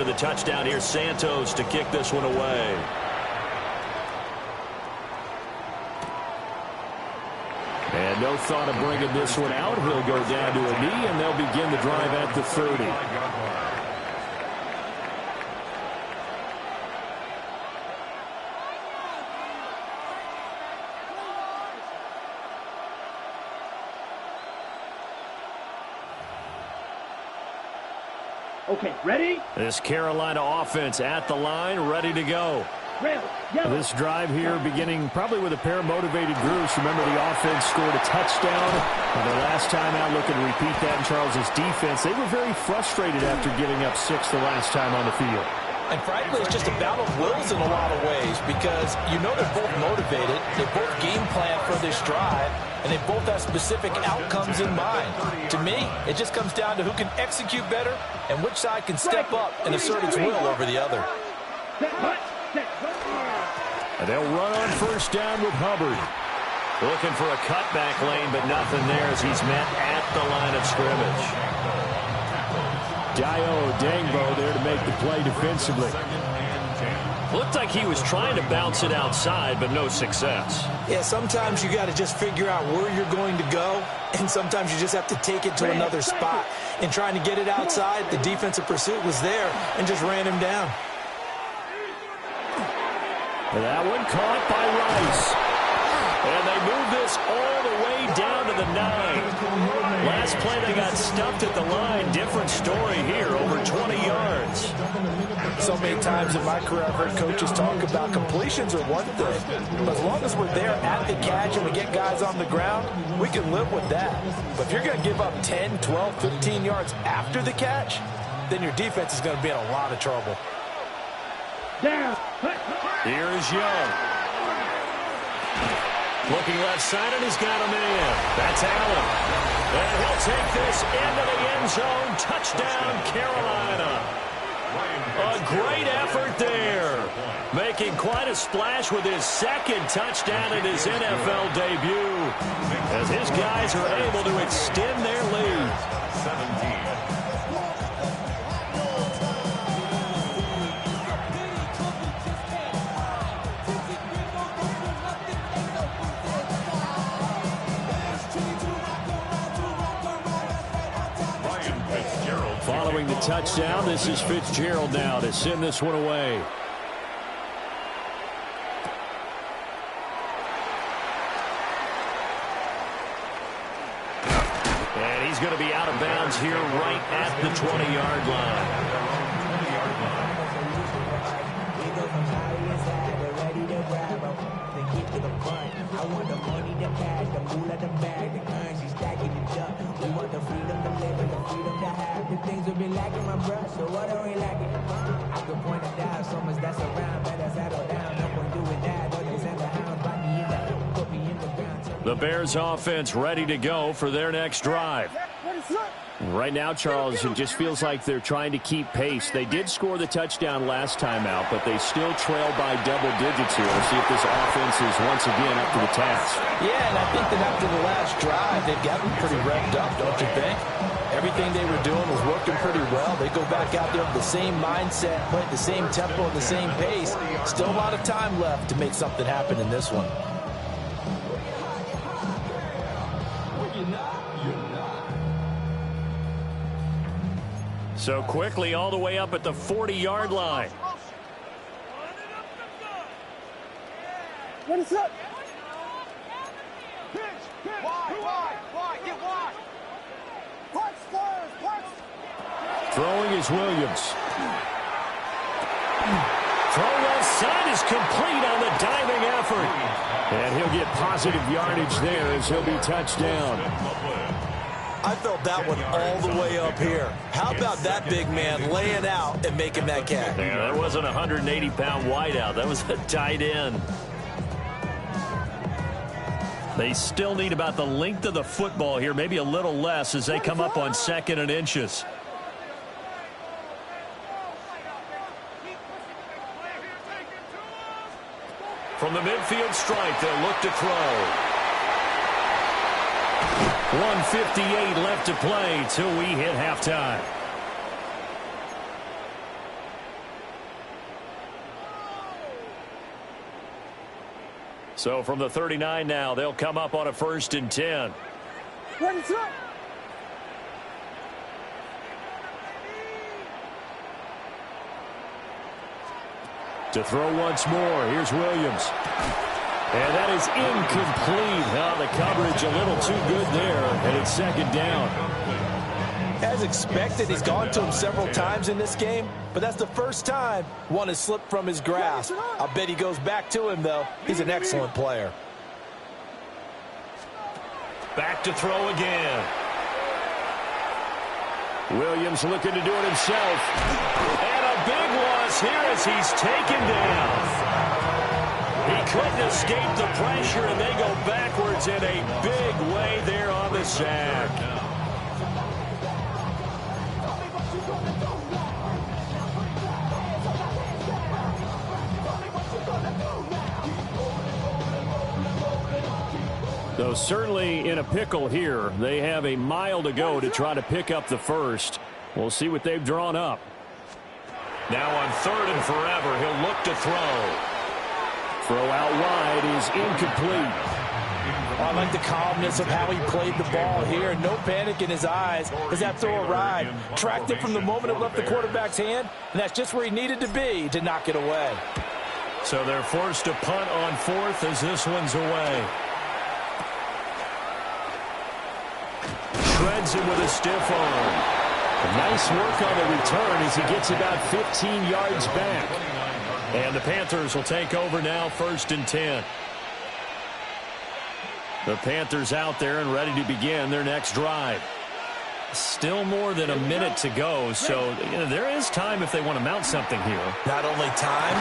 after the touchdown. Here's Santos to kick this one away. And no thought of bringing this one out. He'll go down to a knee, and they'll begin the drive at the 30. Okay, ready? This Carolina offense at the line, ready to go. This drive here beginning probably with a pair of motivated groups. Remember, the offense scored a touchdown. And the last time out, looking to repeat that in Charles's defense. They were very frustrated after giving up 6 the last time on the field. And frankly, it's just a battle of wills in a lot of ways because you know they're both motivated. They both game plan for this drive, and they both have specific outcomes in mind. To me, it just comes down to who can execute better and which side can step up and assert its will over the other. And they'll run on first down with Hubbard. Looking for a cutback lane, but nothing there as he's met at the line of scrimmage. Dayo Odeyingbo there to make the play defensively. Looked like he was trying to bounce it outside, but no success. Yeah, sometimes you got to just figure out where you're going to go, and sometimes you just have to take it to another spot. In trying to get it outside, the defensive pursuit was there and just ran him down. That one caught by Rice. And they move this all the way down to the 9. Last play they got stuffed at the line. Different story here, over 20 yards. So many times in my career I've heard coaches talk about completions are one thing. But as long as we're there at the catch and we get guys on the ground, we can live with that. But if you're going to give up 10, 12, 15 yards after the catch, then your defense is going to be in a lot of trouble. Here is Young. Looking left side, and he's got a man. That's Allen. And he'll take this into the end zone. Touchdown, Carolina. A great effort there. Making quite a splash with his second touchdown in his NFL debut. As his guys are able to extend their lead. 17. Following the touchdown, this is Fitzgerald now to send this one away. And he's going to be out of bounds here right at the 20-yard line. Things will be lacking my brush, so what are we lacking? I could point it down, so much that's around, better settle down. No point doing that, or they send the hound, bite me in the put me in the ground. The Bears offense ready to go for their next drive. Right now, Charles, it just feels like they're trying to keep pace. They did score the touchdown last time out, but they still trail by double digits here. We'll see if this offense is once again up to the task. Yeah, and I think that after the last drive, they've gotten pretty revved up, don't you think? Everything they were doing was working pretty well. They go back out there with the same mindset, play at the same tempo and the same pace. Still a lot of time left to make something happen in this one. So quickly all the way up at the 40-yard line. What is up? Throwing is Williams. Throw left side is complete on the diving effort. And he'll get positive yardage there as he'll be touched down. I felt that one all the way up here. How about that big man laying out and making that catch? Yeah, that wasn't a 180-pound wideout. That was a tight end. They still need about the length of the football here, maybe a little less as they come up on 2nd and inches. From the midfield stripe, they'll look to throw. 1:58 left to play till we hit halftime. So from the 39 now, they'll come up on a 1st and 10. What is up? To throw once more. Here's Williams. And that is incomplete. Oh, the coverage a little too good there, and it's 2nd down. As expected, he's gone to him several times in this game, but that's the first time one has slipped from his grasp. I bet he goes back to him, though. He's an excellent player. Back to throw again. Williams looking to do it himself. And a big loss here as he's taken down. He couldn't escape the pressure, and they go backwards in a big way there on the sack. So certainly in a pickle here. They have a mile to go to try to pick up the first. We'll see what they've drawn up. Now on 3rd and forever, he'll look to throw. Throw out wide is incomplete. I like the calmness of how he played the ball here. No panic in his eyes as that throw arrived. Tracked it from the moment it left the quarterback's hand, and that's just where he needed to be to knock it away. So they're forced to punt on 4th as this one's away. Shreds him with a stiff arm. Nice work on the return as he gets about 15 yards back. And the Panthers will take over now, 1st and 10. The Panthers out there and ready to begin their next drive. Still more than a minute to go, so there is time if they want to mount something here. Not only time,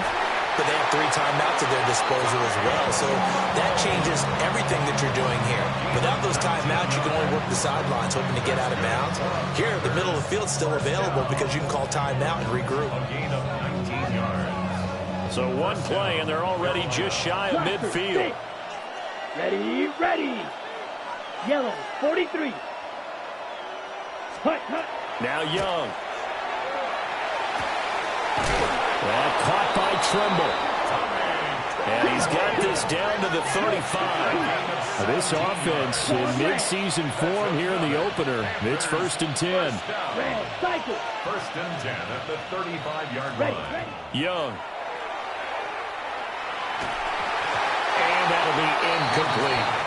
but they have 3 timeouts at their disposal as well. So that changes everything that you're doing here. Without those timeouts, you can only work the sidelines, hoping to get out of bounds. Here, the middle of the field is still available because you can call timeout and regroup. So one play, and they're already just shy of midfield. Ready, ready. Yellow, 43. Hut, hut. Now Young. Well, caught by Tremble. And he's got this down to the 35. This offense in midseason form here in the opener. It's 1st and 10. Red, cycle. 1st and 10 at the 35-yard line. Young. And that'll be incomplete.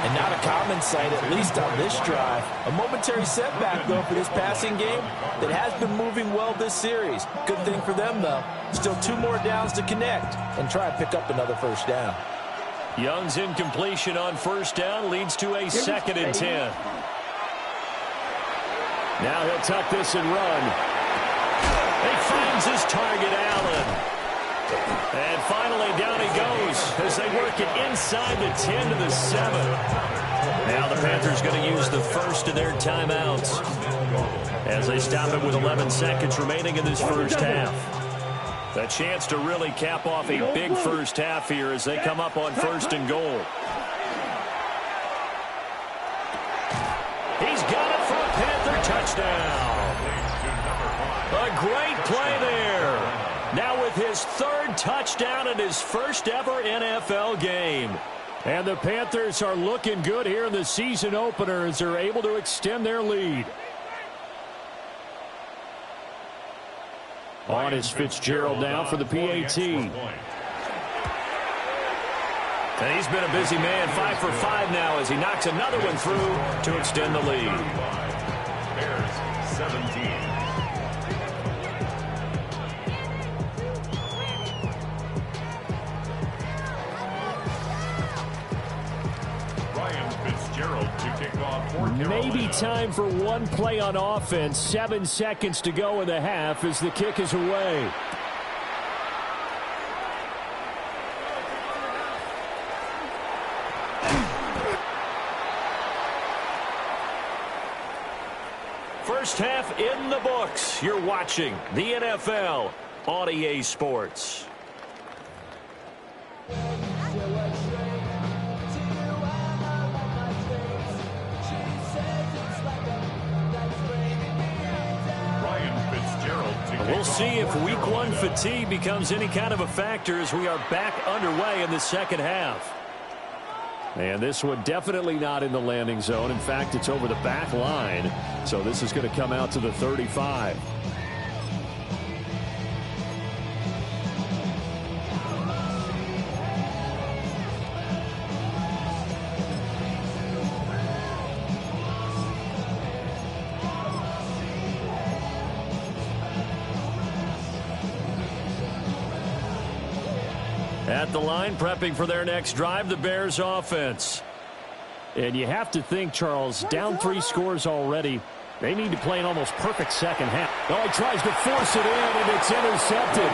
And not a common sight, at least on this drive. A momentary setback, though, for this passing game that has been moving well this series. Good thing for them, though. Still 2 more downs to connect and try and pick up another 1st down. Young's incompletion on 1st down leads to a 2nd and 10. Now he'll tuck this and run. He finds his target, Allen. And finally, down he goes as they work it inside the 10 to the 7. Now the Panthers going to use the first of their timeouts as they stop it with 11 seconds remaining in this first half. A chance to really cap off a big first half here as they come up on 1st and goal. He's got it for a Panther touchdown. A great play there. Now with his 3rd touchdown in his first ever NFL game. And the Panthers are looking good here in the season opener as they're able to extend their lead. On is Fitzgerald now for the PAT. And he's been a busy man, 5 for 5 now as he knocks another one through to extend the lead. Bears 17. Maybe time for one play on offense. 7 seconds to go in the half as the kick is away. First half in the books. You're watching the NFL on EA Sports. We'll see if week one fatigue becomes any kind of a factor as we are back underway in the second half. And this one definitely not in the landing zone. In fact, it's over the back line. So this is going to come out to the 35. At the line, prepping for their next drive, the Bears offense. And you have to think, Charles, down 3 scores already. They need to play an almost perfect second half. Oh, he tries to force it in, and it's intercepted.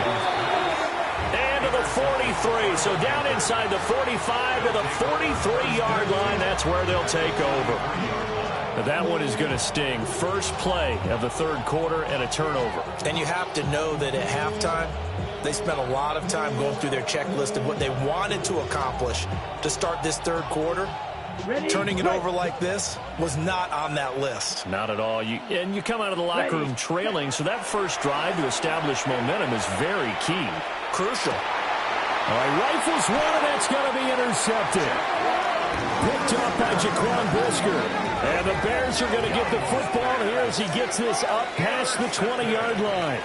And to the 43. So down inside the 45 to the 43-yard line. That's where they'll take over. Now that one is going to sting. First play of the third quarter and a turnover. And you have to know that at halftime, they spent a lot of time going through their checklist of what they wanted to accomplish to start this third quarter. Turning it over like this was not on that list. Not at all. And you come out of the locker room trailing, so that first drive to establish momentum is very key. Crucial. All right, rifles one, and that's going to be intercepted. Picked up by Jaquan Brisker. And the Bears are going to get the football here as he gets this up past the 20-yard line.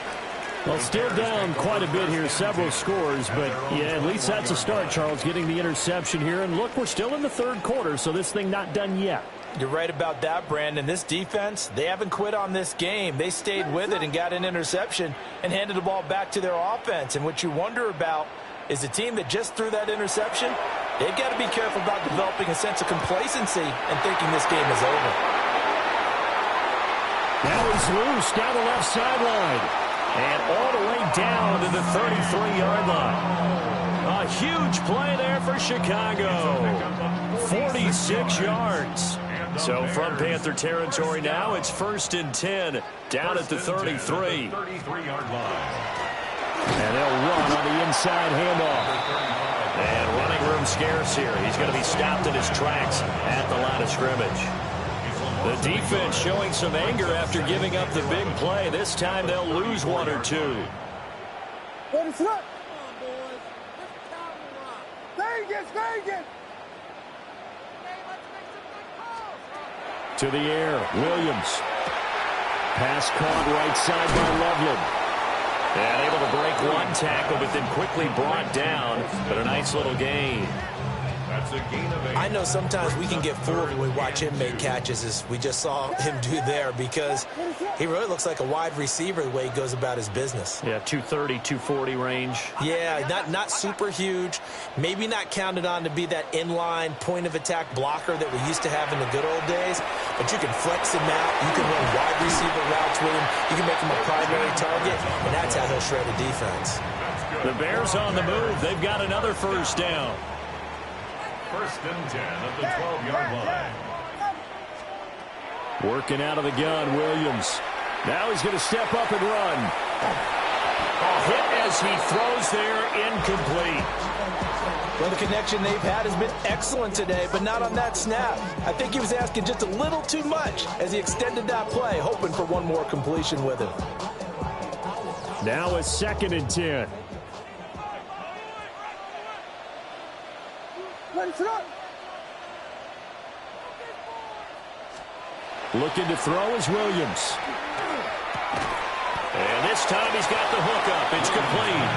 Well, still down quite a bit here, several scores, but yeah, at least that's a start, Charles, getting the interception here. And look, we're still in the third quarter, so this thing not done yet. You're right about that, Brandon. This defense, they haven't quit on this game. They stayed with it and got an interception and handed the ball back to their offense. And what you wonder about is the team that just threw that interception, they've got to be careful about developing a sense of complacency and thinking this game is over. Now he's loose down the left sideline. And all the way down to the 33-yard line. A huge play there for Chicago. 46 yards. So from Panther territory now, it's 1st and 10 down at the 33. And they'll run on the inside handoff. And running room scarce here. He's going to be stopped in his tracks at the line of scrimmage. The defense showing some anger after giving up the big play. This time they'll lose 1 or 2. To the air, Williams. Pass caught right side by Loveland. And able to break one tackle, but then quickly brought down. But a nice little gain. that's a gain of 8. I know sometimes we can get fooled when we watch him make catches, as we just saw him do there, because he really looks like a wide receiver the way he goes about his business. Yeah, 230, 240 range. Yeah, not super huge. Maybe not counted on to be that inline point-of-attack blocker that we used to have in the good old days, but you can flex him out. You can run wide receiver routes with him. You can make him a primary target, and that's how he'll shred a defense. The Bears on the move. They've got another first down. 1st and 10 at the 12-yard line. Working out of the gun, Williams. Now he's going to step up and run. A hit as he throws there, incomplete. Well, the connection they've had has been excellent today, but not on that snap. I think he was asking just a little too much as he extended that play, hoping for one more completion with him. Now a 2nd and 10. Looking to throw is Williams. And this time he's got the hook up. It's complete.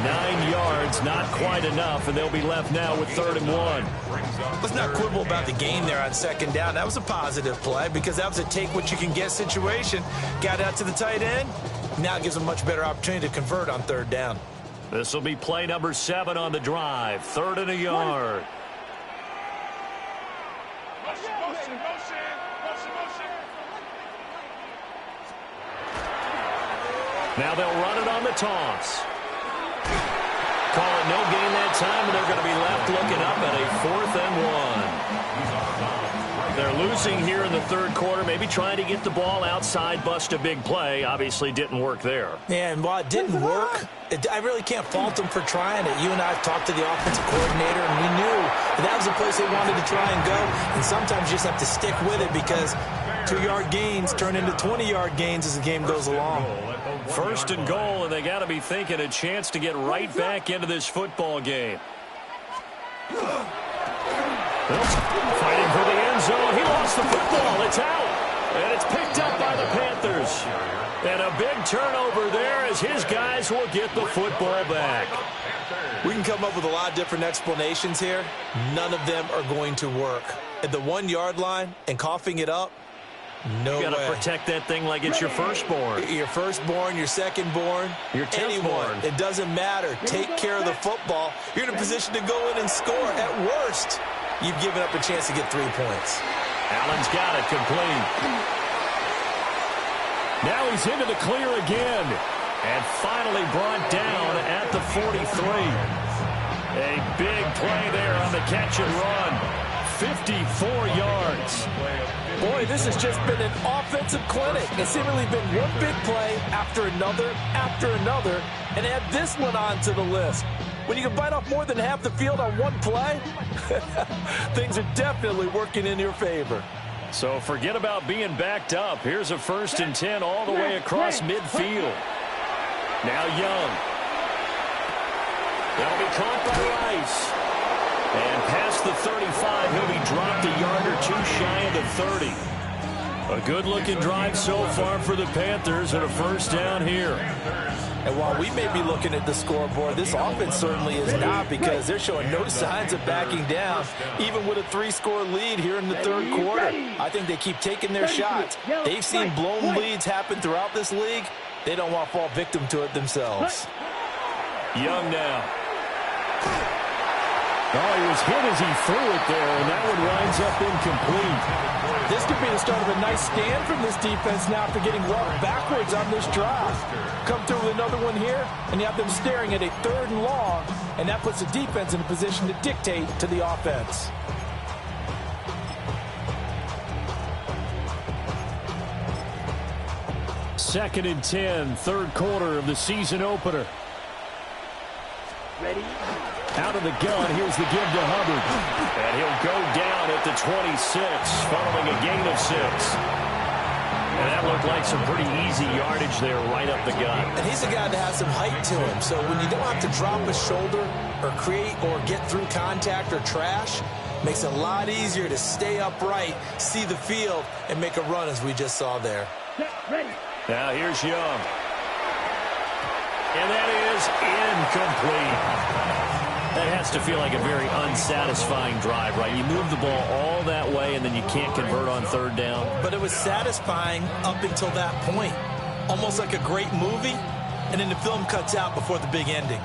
9 yards, not quite enough, and they'll be left now with 3rd and 1. Let's not quibble about the gain there on 2nd down. That was a positive play because that was a take-what-you-can-get situation. Got out to the tight end. Now it gives them a much better opportunity to convert on 3rd down. This will be play number 7 on the drive. 3rd and a yard. Now they'll run it on the toss. Call it no gain that time, and they're going to be left looking up at a 4th and 1. They're losing here in the 3rd quarter, maybe trying to get the ball outside, bust a big play. Obviously didn't work there. Yeah, and while it didn't work, I really can't fault them for trying it. You and I have talked to the offensive coordinator, and we knew that was the place they wanted to try and go. And sometimes you just have to stick with it because 2-yard gains turn into 20-yard gains as the game goes along. First and goal, and they got to be thinking a chance to get right back into this football game. Fighting for the end zone. He lost the football. It's out. And it's picked up by the Panthers. And a big turnover there as his guys will get the football back. We can come up with a lot of different explanations here. None of them are going to work. At the 1-yard line and coughing it up, no way. You got to protect that thing like it's your firstborn. Your firstborn, your secondborn, your anyone. It doesn't matter. Take care of the football. You're in a position to go in and score. At worst, you've given up a chance to get 3 points. Allen's got it complete. Now he's into the clear again. And finally brought down at the 43. A big play there on the catch and run. 54 yards. Boy, this has just been an offensive clinic. It's seemingly been one big play after another, and add this one onto the list. When you can bite off more than half the field on one play, things are definitely working in your favor. So forget about being backed up. Here's a 1st and 10 all the way across midfield. Now Young. That'll be caught by Rice. And past the 35, he'll be dropped a yard or two shy of the 30. A good-looking drive so far for the Panthers and a 1st down here. And while we may be looking at the scoreboard, this offense certainly is not, because they're showing no signs of backing down, even with a 3-score lead here in the 3rd quarter. I think they keep taking their shots. They've seen blown leads happen throughout this league. They don't want to fall victim to it themselves. Young now. Oh, he was hit as he threw it there, and that one winds up incomplete. This could be the start of a nice stand from this defense now after getting walked backwards on this drive. Come through with another one here, and you have them staring at a 3rd and long, and that puts the defense in a position to dictate to the offense. Second and 10, 3rd quarter of the season opener. Ready? Out of the gun, here's the give to Hubbard. And he'll go down at the 26, following a gain of 6. And that looked like some pretty easy yardage there right up the gut. And he's a guy that has some height to him, so when you don't have to drop a shoulder or create or get through contact or trash, makes it a lot easier to stay upright, see the field, and make a run as we just saw there. Ready. Now here's Young. And that is incomplete. That has to feel like a very unsatisfying drive, right? You move the ball all that way, and then you can't convert on 3rd down. But it was satisfying up until that point. Almost like a great movie, and then the film cuts out before the big ending.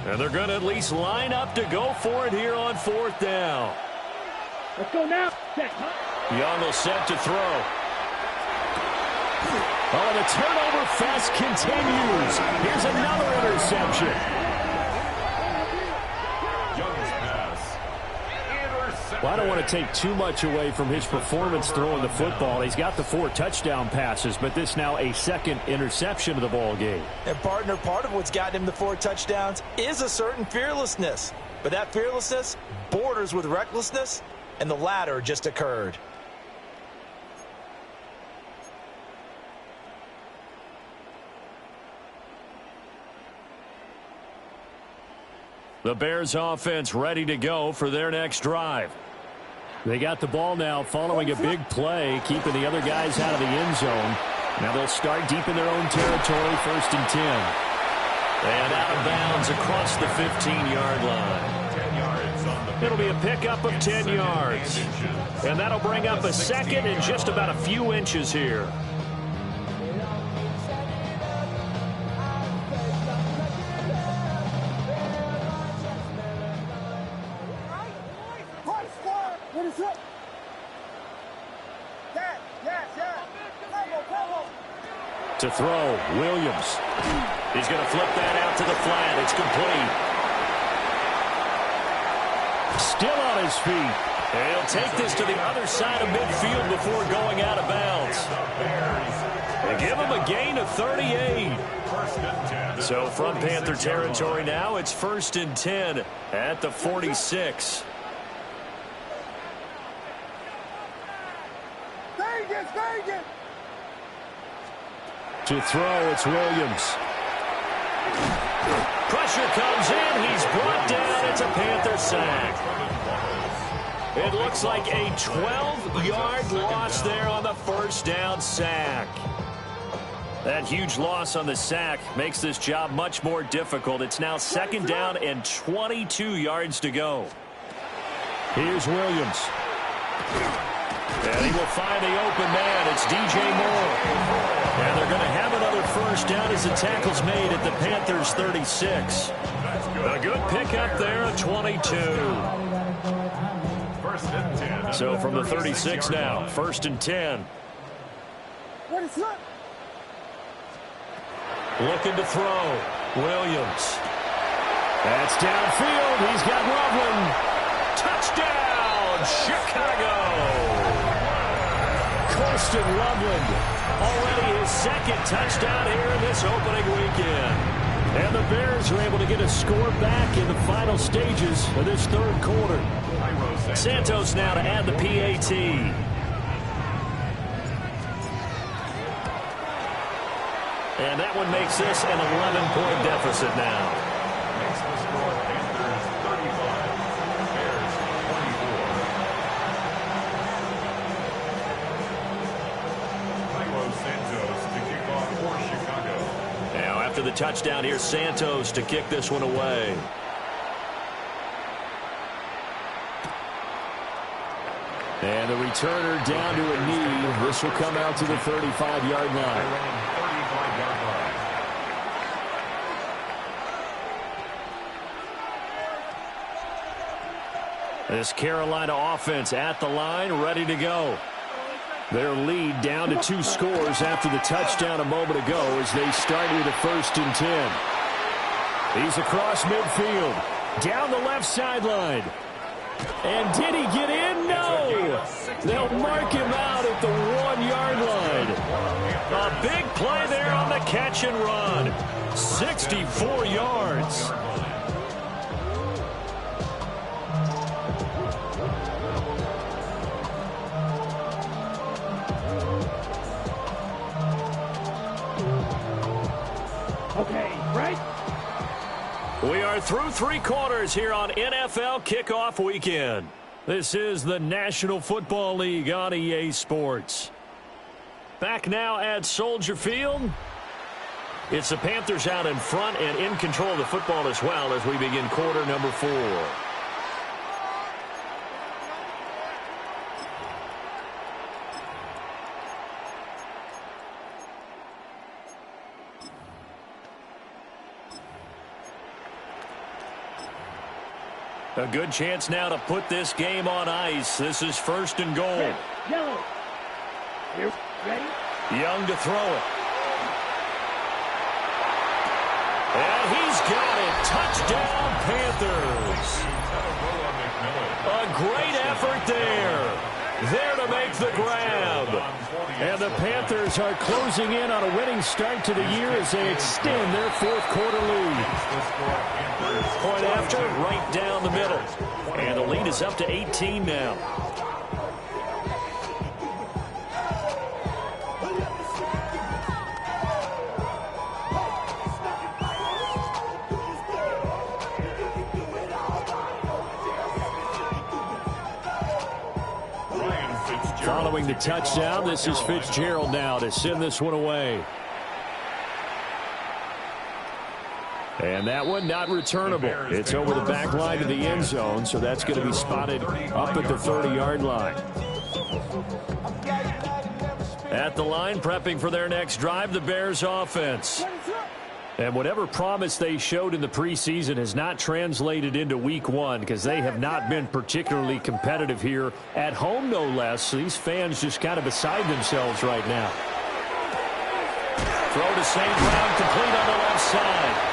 And they're going to at least line up to go for it here on 4th down. Let's go now. Set. Young will set to throw. Oh, the turnover fest continues. Here's another interception. Young's pass. Intercepted. Well, I don't want to take too much away from his performance throwing the football. He's got the 4 touchdown passes, but this now a 2nd interception of the ball game. And partner, part of what's gotten him the 4 touchdowns is a certain fearlessness. But that fearlessness borders with recklessness, and the latter just occurred. The Bears offense ready to go for their next drive. They got the ball now following a big play, keeping the other guys out of the end zone. Now they'll start deep in their own territory, 1st and 10. And out of bounds across the 15-yard line. 10 yards on the It'll be a pickup of 10 yards. And that'll bring up a 2nd and just about a few inches here. To throw, Williams. He's going to flip that out to the flat. It's complete. Still on his feet. And he'll take this to the other side of midfield before going out of bounds. They give him a gain of 38. So from Panther territory now, it's 1st and 10 at the 46. To throw, it's Williams. Pressure comes in. He's brought down. It's a Panther sack. It looks like a 12-yard loss there on the first down sack. That huge loss on the sack makes this job much more difficult. It's now 2nd down and 22 yards to go. Here's Williams. And he will find the open man. It's DJ Moore. And they're going to have another first down as the tackle's made at the Panthers' 36. A good pickup there at 22. So from the 36 now, 1st and 10. What is up? Looking to throw. Williams. That's downfield. He's got Loveland. Touchdown, Chicago. Colston Loveland. Already his 2nd touchdown here in this opening weekend. And the Bears are able to get a score back in the final stages of this 3rd quarter. Santos now to add the PAT. And that one makes this an 11-point deficit now. Makes the score Panthers 35, Bears 24. Cairo Santos to kick off for Chicago. Now after the touchdown, here's Santos to kick this one away. And the returner down to a knee. This will come out to the 35-yard line. 35-yard line. This Carolina offense at the line, ready to go. Their lead down to 2 scores after the touchdown a moment ago as they start with a 1st and 10. He's across midfield, down the left sideline. And did he get in? No. They'll mark him out at the 1-yard line. A big play there on the catch and run. 64 yards. Okay, right? We are through 3 quarters here on NFL Kickoff Weekend. This is the National Football League on EA Sports. Back now at Soldier Field. It's the Panthers out in front and in control of the football as well as we begin quarter number 4. A good chance now to put this game on ice. This is 1st and goal. Red, yellow. Here, ready? Young to throw it. And he's got it. Touchdown, Panthers. A great effort there. There to make the grab. And the Panthers are closing in on a winning start to the year as they extend their 4th quarter lead. Point after, right down the middle. And the lead is up to 18 now. Following the touchdown, this is Fitzgerald now to send this one away. And that one not returnable. It's over the back line of the end zone, so that's going to be spotted up at the 30-yard line. At the line, prepping for their next drive, the Bears offense. And whatever promise they showed in the preseason has not translated into week 1 because they have not been particularly competitive here at home, no less. So these fans just kind of beside themselves right now. Throw to St. Brown, complete on the left side.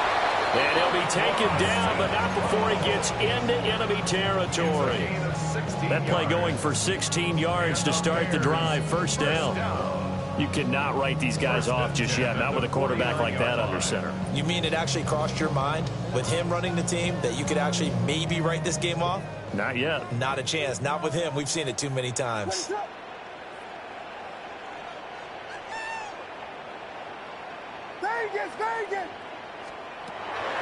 And he'll be taken down, but not before he gets into enemy territory. That play going for 16 yards to start the drive. 1st down. You cannot write these guys off just yet, not with a quarterback like that under center. You mean it actually crossed your mind with him running the team that you could actually maybe write this game off? Not yet. Not a chance. Not with him. We've seen it too many times. Vegas!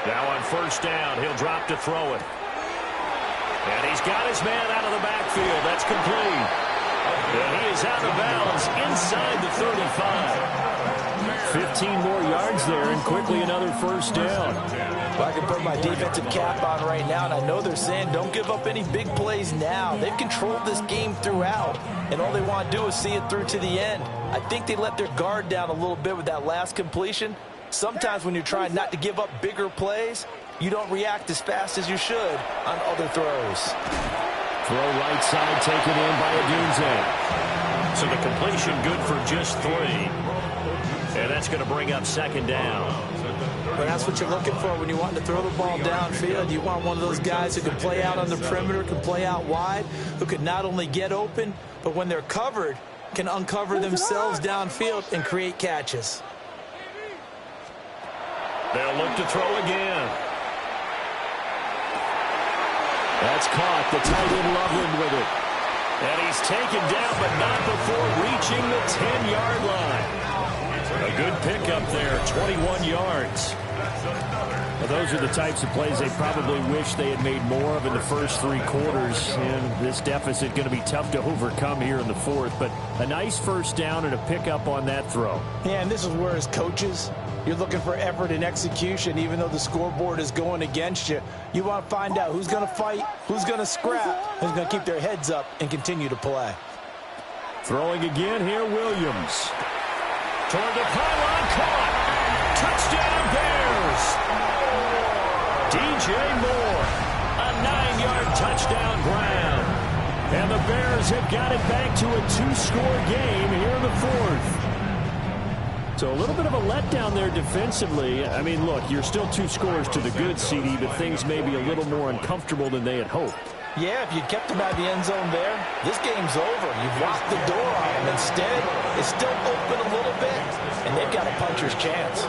Now on first down, he'll drop to throw it. And he's got his man out of the backfield. That's complete. And he is out of bounds inside the 35. 15 more yards there, and quickly another first down. Well, I can put my defensive cap on right now, and I know they're saying don't give up any big plays now. They've controlled this game throughout, and all they want to do is see it through to the end. I think they let their guard down a little bit with that last completion. Sometimes when you're trying not to give up bigger plays, you don't react as fast as you should on other throws. Throw right side taken in by Odunze. So the completion good for just 3. And that's going to bring up second down. But that's what you're looking for when you want to throw the ball downfield. You want one of those guys who can play out on the perimeter, can play out wide, who can not only get open, but when they're covered, can uncover themselves downfield and create catches. They'll look to throw again. That's caught. The tight end Loveland with it. And he's taken down, but not before reaching the 10-yard line. A good pickup there, 21 yards. Well, those are the types of plays they probably wish they had made more of in the first 3 quarters. And this deficit going to be tough to overcome here in the 4th. But a nice first down and a pickup on that throw. Yeah, and this is where as coaches, you're looking for effort and execution, even though the scoreboard is going against you. You want to find out who's going to fight, who's going to scrap, who's going to keep their heads up and continue to play. Throwing again here, Williams. Toward the pylon, caught. Touchdown, Bears. DJ Moore, a 9-yard touchdown ground. And the Bears have got it back to a 2-score game here in the 4th. So a little bit of a letdown there defensively. I mean, look, you're still 2 scores to the good, CD, but things may be a little more uncomfortable than they had hoped. Yeah, if you'd kept them out of the end zone there, this game's over. You've locked the door on them. Instead, it's still open a little bit, and they've got a puncher's chance.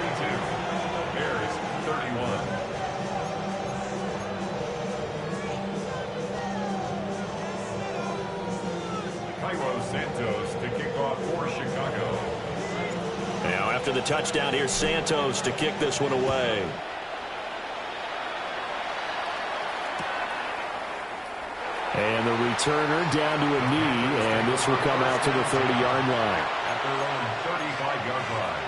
Bears 31. Cairo Santos to kick off for Chicago. Now after the touchdown, here's Santos to kick this one away. And the returner down to a knee, and this will come out to the 30-yard line. At their own 35-yard line.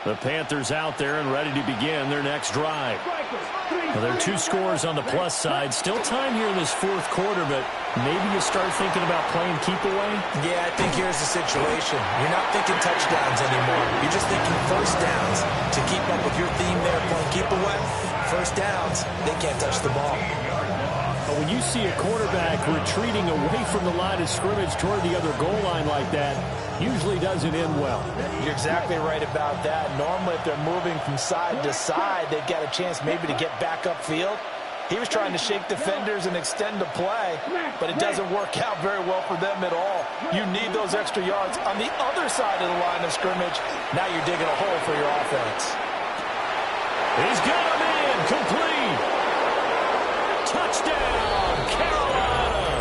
The Panthers out there and ready to begin their next drive. Well, there are 2 scores on the plus side. Still time here in this 4th quarter, but maybe you start thinking about playing keep away? Yeah, I think here's the situation. You're not thinking touchdowns anymore. You're just thinking first downs. To keep up with your theme there, playing keep away, first downs, they can't touch the ball. But when you see a quarterback retreating away from the line of scrimmage toward the other goal line like that, usually doesn't end well. You're exactly right about that. Normally, if they're moving from side to side, they've got a chance maybe to get back upfield. He was trying to shake defenders and extend the play, but it doesn't work out very well for them at all. You need those extra yards on the other side of the line of scrimmage. Now you're digging a hole for your offense. He's got him in, complete. Touchdown, Carolina.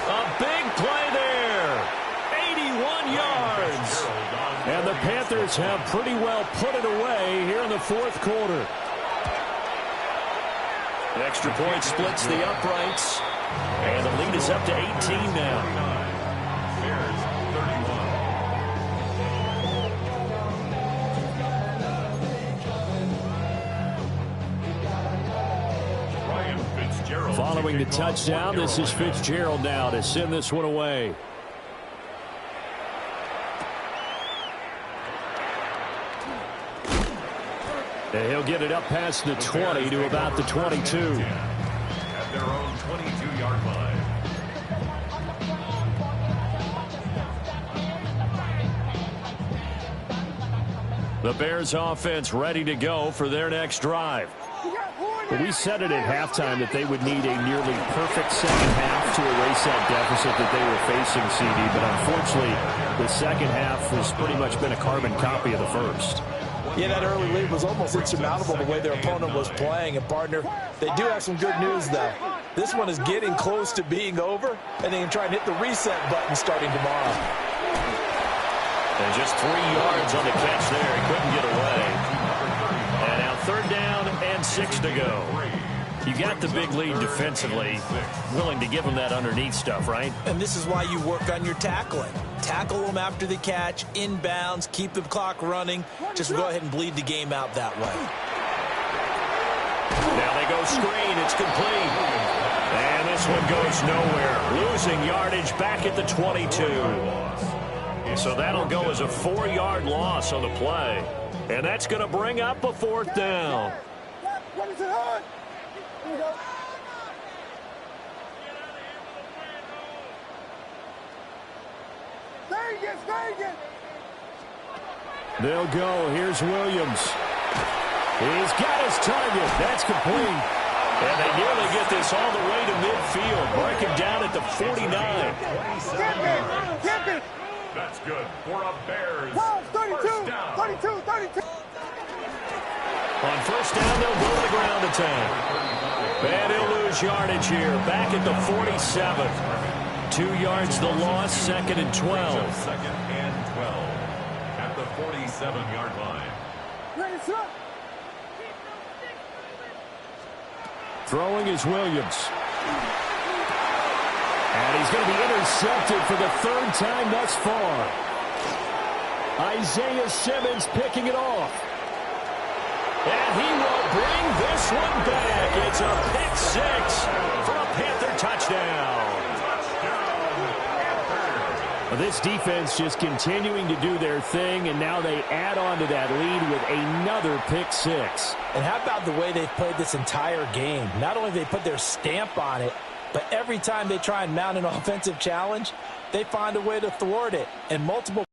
A big play there. 81 yards. And the Panthers have pretty well put it away here in the 4th quarter. The extra point splits the uprights. And the lead is up to 18 now. Bears 31. Ryan Fitzgerald. Following the touchdown, this is Fitzgerald now to send this one away. And he'll get it up past the 20 to about the 22. At their own 22-yard line. The Bears offense ready to go for their next drive. Well, we said it at halftime that they would need a nearly perfect second half to erase that deficit that they were facing, CD. But unfortunately, the second half has pretty much been a carbon copy of the first. Yeah, that early lead was almost insurmountable the way their opponent was playing. And, partner, they do have some good news, though. This one is getting close to being over, and they can try and hit the reset button starting tomorrow. And just 3 yards on the catch there. He couldn't get away. And now 3rd down and 6 to go. You got the big lead defensively. Willing to give them that underneath stuff, right? And this is why you work on your tackling. Tackle them after the catch, inbounds, keep the clock running. Just go ahead and bleed the game out that way. Now they go screen. It's complete. And this one goes nowhere. Losing yardage back at the 22. So that'll go as a 4-yard loss on the play. And that's going to bring up a 4th down. What is it on? Here we go. Vegas. They'll go. Here's Williams. He's got his target. That's complete. And they nearly get this all the way to midfield. Breaking down at the 49. Get it. That's good for a Bears. 32. On 1st down, they'll go to the ground attack. And he'll lose yardage here. Back at the 47. 2 yards the loss, 2nd and 12. 2nd and 12 at the 47-yard line. Throwing is Williams. And he's going to be intercepted for the 3rd time thus far. Isaiah Simmons picking it off. And he will bring this one back. It's a pick 6 for a Panther touchdown. This defense just continuing to do their thing, and now they add on to that lead with another pick 6. And how about the way they've played this entire game? Not only have they put their stamp on it, but every time they try and mount an offensive challenge, they find a way to thwart it. And multiple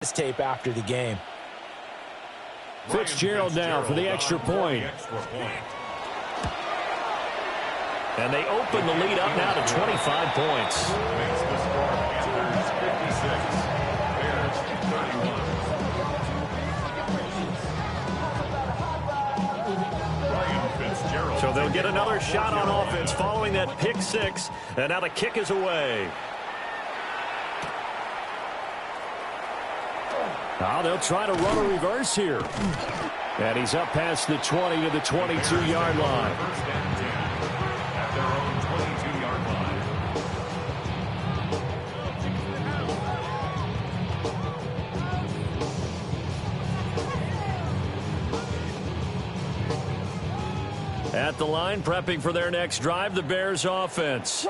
tape after the game. Fitzgerald now for the extra point. And they open the lead up now to 25 points. Makes the score Panthers 56, Bears 31. So they'll get another shot on offense following that pick 6. And now the kick is away. Now they'll try to run a reverse here. And he's up past the 20 to the 22-yard line. First and 10 at their own 22-yard line. At the line, prepping for their next drive, the Bears offense.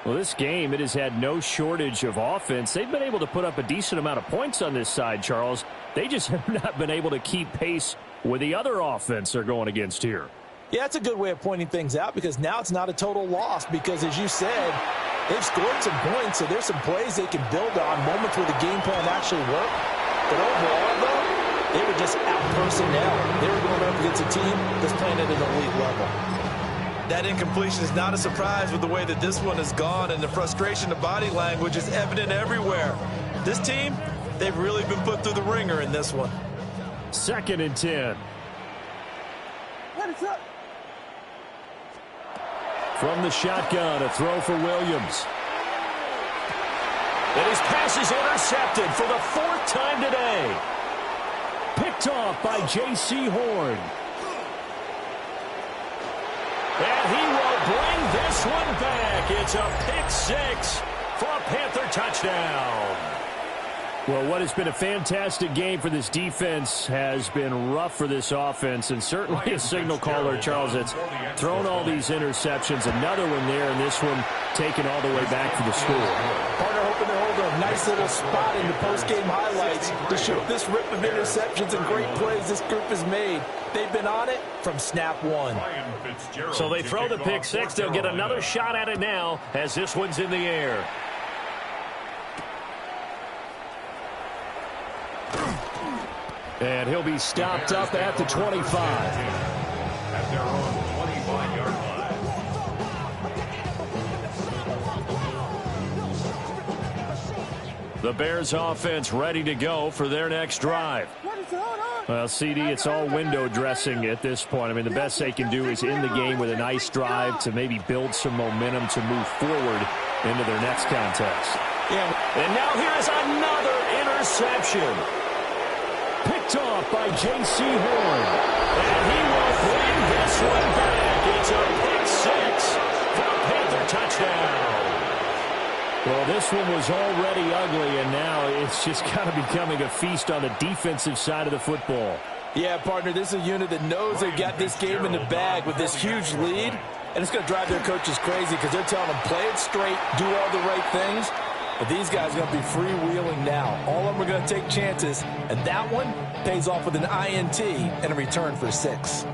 Well, this game, it has had no shortage of offense. They've been able to put up a decent amount of points on this side, Charles. They just have not been able to keep pace with the other offense they're going against here. Yeah, that's a good way of pointing things out because now it's not a total loss because, as you said, they've scored some points, so there's some plays they can build on, moments where the game plan actually worked. But overall, though, they were just out-personnel. They were going up against a team that's playing at an elite level. That incompletion is not a surprise with the way that this one has gone, and the frustration of body language is evident everywhere. This team, they've really been put through the ringer in this one. 2nd and 10. From the shotgun, a throw for Williams. And his pass is intercepted for the 4th time today. Picked off by J.C. Horn. And he will bring this one back. It's a pick 6 for a Panther touchdown. Well, what has been a fantastic game for this defense has been rough for this offense, and certainly a signal caller, Charles, that's thrown all these interceptions. Another one there, and this one taken all the way back for the score. Partner hoping they're holding a nice little spot in the post-game highlights to show this rip of interceptions and great plays this group has made. They've been on it from snap one. So they throw the pick 6. They'll get another shot at it now as this one's in the air. And he'll be stopped up at the 25. At their own 25-yard line. The Bears offense ready to go for their next drive. Well, CD, it's all window dressing at this point. I mean, the best they can do is end the game with a nice drive to maybe build some momentum to move forward into their next contest. Yeah. And now here is another interception. Picked off by J.C. Horn. And he will bring this one back. It's a pick six for a Panther touchdown. Well, this one was already ugly, and now it's just kind of becoming a feast on the defensive side of the football. Yeah, partner, this is a unit that knows they've got this game in the bag with this huge lead, and it's going to drive their coaches crazy because they're telling them, play it straight, do all the right things. But these guys are going to be freewheeling now. All of them are going to take chances, and that one pays off with an INT and a return for 6.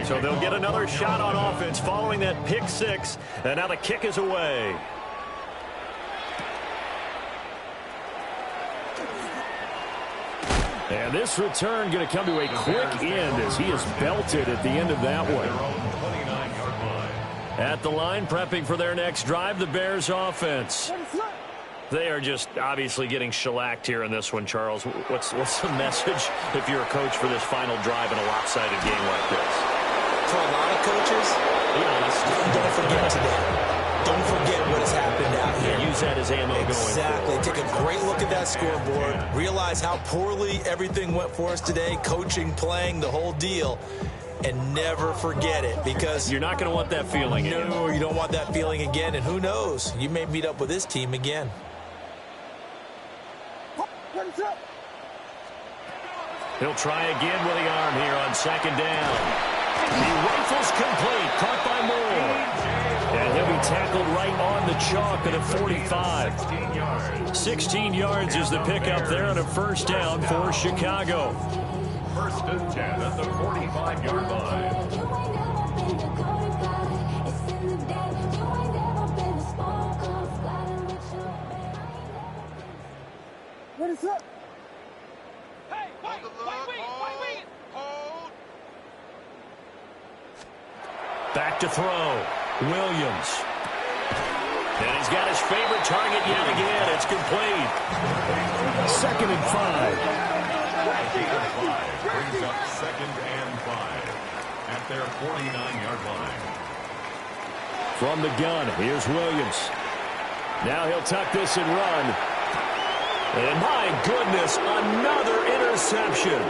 So they'll get another shot on offense following that pick six, and now the kick is away. And this return going to come to a quick end as he is belted at the end of that one. At the line, prepping for their next drive, the Bears offense. They are just obviously getting shellacked here in this one, Charles. What's the message if you're a coach for this final drive in a lopsided game like this? For a lot of coaches, be honest, don't forget today. Don't forget what has happened out here. Use that as ammo going forward. Exactly. Take a great look at that scoreboard. Realize how poorly everything went for us today. Coaching, playing, the whole deal. And never forget it, because you're not going to want that feeling again. No, you don't want that feeling again. And who knows? You may meet up with this team again. He'll try again with the arm here on second down. He rifles complete, caught by Moore. And he'll be tackled right on the chalk at a 45. 16 yards is the pickup there on a first down for Chicago. First and 10 at the 45-yard line. What is up? Hey, wait. Hold. Back to throw. Williams. And he's got his favorite target yet again. It's complete. 2nd and 5. Brings up 2nd and 5 at their 49-yard line. From the gun, here's Williams. Now he'll tuck this and run. And my goodness, another interception.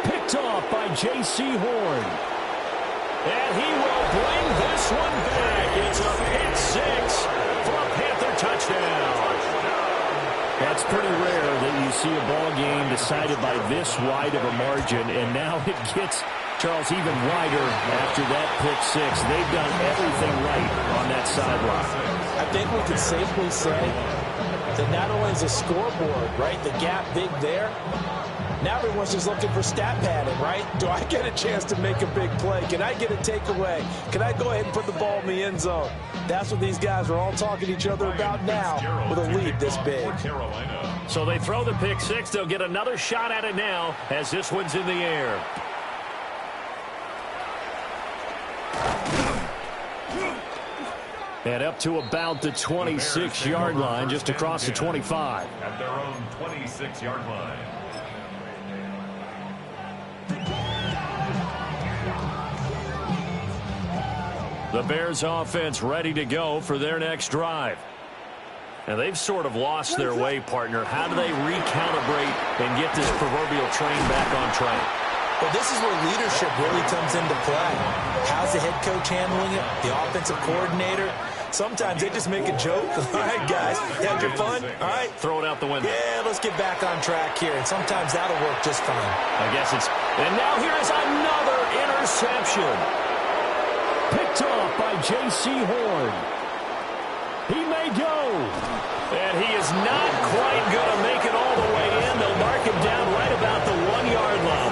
Picked off by J.C. Horn. And he will bring this one back. It's a pick six for a Panther touchdown. That's pretty rare that you see a ball game decided by this wide of a margin, and now it gets, Charles, even wider after that pick six. They've done everything right on that sideline. I think we can safely say that not only is the scoreboard, right, the gap big there, now everyone's just looking for stat padding, right? Do I get a chance to make a big play? Can I get a takeaway? Can I go ahead and put the ball in the end zone? That's what these guys are all talking to each other about now with a lead this big. So they throw the pick six. They'll get another shot at it now as this one's in the air. And up to about the 26-yard line, just across the 25. At their own 26-yard line. The Bears offense ready to go for their next drive. And they've sort of lost their way, partner. How do they recalibrate and get this proverbial train back on track? Well, this is where leadership really comes into play. How's the head coach handling it? The offensive coordinator? Sometimes they just make a joke. All right, guys, you had your fun? All right. Throw it out the window. Yeah, let's get back on track here. And sometimes that'll work just fine. I guess it's... And now here is another interception. Picked off by J.C. Horn. He may go. And he is not quite going to make it all the way in. They'll mark him down right about the 1-yard line.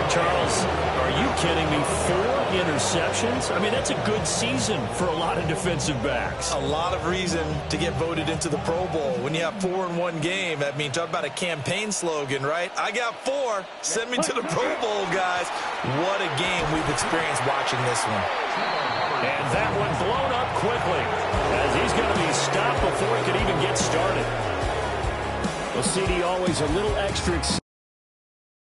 Charles, are you kidding me? 4 interceptions. I mean, that's a good season for a lot of defensive backs. A lot of reason to get voted into the Pro Bowl. When you have 4 in one game, I mean, talk about a campaign slogan, right? I got 4. Send me to the Pro Bowl, guys. What a game we've experienced watching this one. And that one blown up quickly as he's going to be stopped before he could even get started. Well, CD, always a little extra